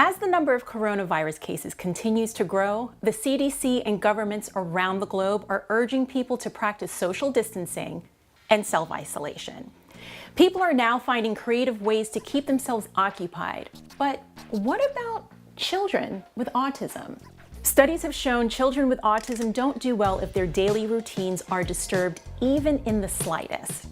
As the number of coronavirus cases continues to grow, the CDC and governments around the globe are urging people to practice social distancing and self-isolation. People are now finding creative ways to keep themselves occupied. But what about children with autism? Studies have shown children with autism don't do well if their daily routines are disturbed, even in the slightest.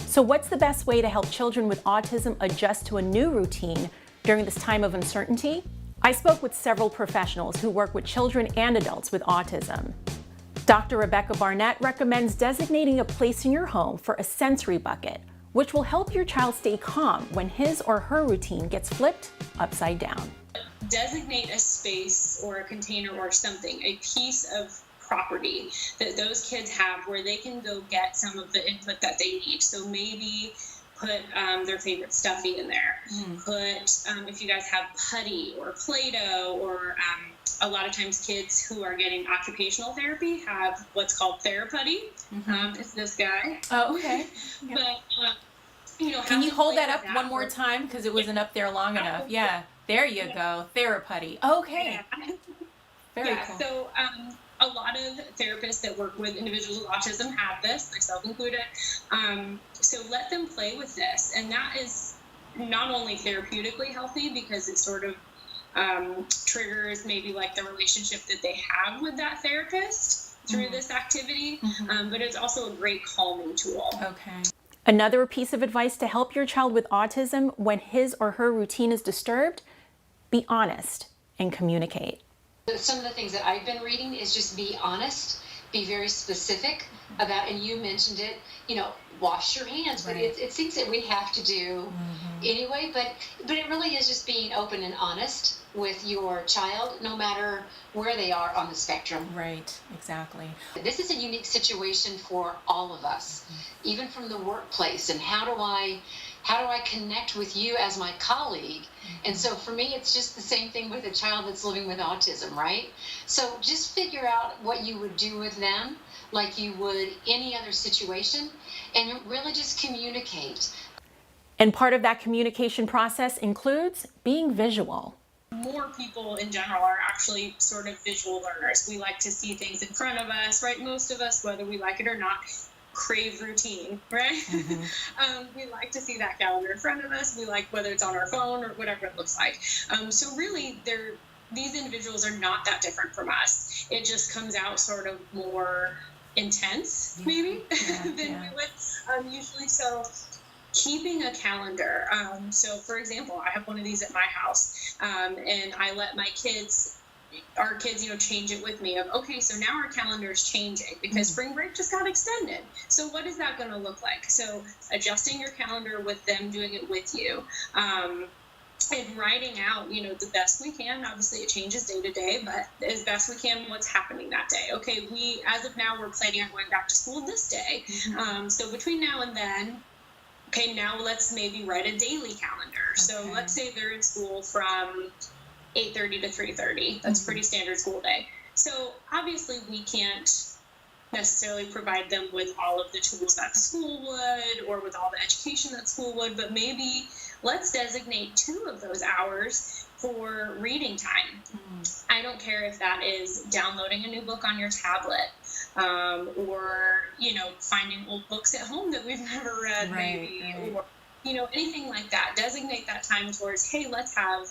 So what's the best way to help children with autism adjust to a new routine during this time of uncertainty? I spoke with several professionals who work with children and adults with autism. Dr. Rebecca Barnett recommends designating a place in your home for a sensory bucket, which will help your child stay calm when his or her routine gets flipped upside down. Designate a space or a container or something, a piece of property that those kids have where they can go get some of the input that they need. So maybe put their favorite stuffy in there. Put, if you guys have putty or Play-Doh, or a lot of times kids who are getting occupational therapy have what's called Theraputty. It's this guy. Oh, okay. Yeah. But, you know, can you hold that up one more time? Because it wasn't up there long enough. Yeah, there you go. Theraputty. Okay. Yeah. Very cool. So a lot of therapists that work with individuals with autism have this, myself included. So let them play with this. And that is not only therapeutically healthy because it sort of triggers maybe like the relationship that they have with that therapist through this activity, but it's also a great calming tool. Okay. Another piece of advice to help your child with autism when his or her routine is disturbed: be honest and communicate. Some of the things that I've been reading is just be honest, be very specific about, and you mentioned it, you know, wash your hands, but it's things that we have to do anyway, but it really is just being open and honest with your child, no matter where they are on the spectrum. Right, exactly. This is a unique situation for all of us, even from the workplace, and how do I connect with you as my colleague? And so for me, it's just the same thing with a child that's living with autism, right? So just figure out what you would do with them like you would any other situation, and really just communicate. And part of that communication process includes being visual. More people in general are actually sort of visual learners. We like to see things in front of us, right? Most of us, whether we like it or not, crave routine, right? We like to see that calendar in front of us. We like whether it's on our phone or whatever it looks like. So really, these individuals are not that different from us. It just comes out sort of more intense, maybe, than we would usually. So keeping a calendar. So for example, I have one of these at my house, and I let our kids, you know, change it with me of, okay, so now our calendar is changing because spring break just got extended. So what is that going to look like? So adjusting your calendar with them, doing it with you, and writing out, you know, the best we can. Obviously it changes day to day, but as best we can, what's happening that day. Okay, as of now, we're planning on going back to school this day. So between now and then, okay, now let's maybe write a daily calendar. So let's say they're in school from 8:30 to 3:30. That's pretty standard school day. So obviously we can't necessarily provide them with all of the tools that school would, or with all the education that school would, but maybe let's designate 2 of those hours for reading time. I don't care if that is downloading a new book on your tablet, or, you know, finding old books at home that we've never read, maybe, or, you know, anything like that. Designate that time towards, hey, let's have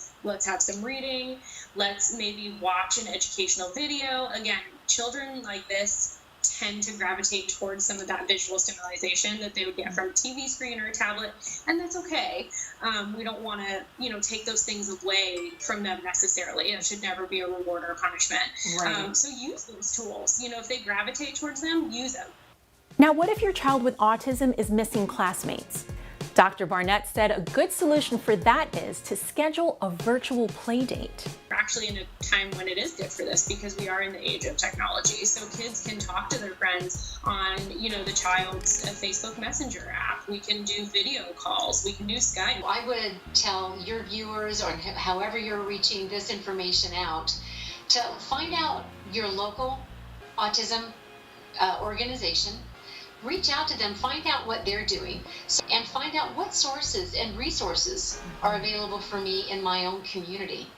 some reading. Let's maybe watch an educational video. Again, children like this tend to gravitate towards some of that visual stimulation that they would get from a TV screen or a tablet, and that's okay. We don't want to, you know, take those things away from them necessarily. It should never be a reward or a punishment. So use those tools. You know, if they gravitate towards them, use them. Now, what if your child with autism is missing classmates? Dr. Barnett said a good solution for that is to schedule a virtual play date. We're actually in a time when it is good for this because we are in the age of technology. So kids can talk to their friends on, you know, the child's Facebook Messenger app. We can do video calls. We can do Skype. I would tell your viewers, or however you're reaching this information out, to find out your local autism organization. Reach out to them, find out what they're doing, and find out what sources and resources are available for me in my own community.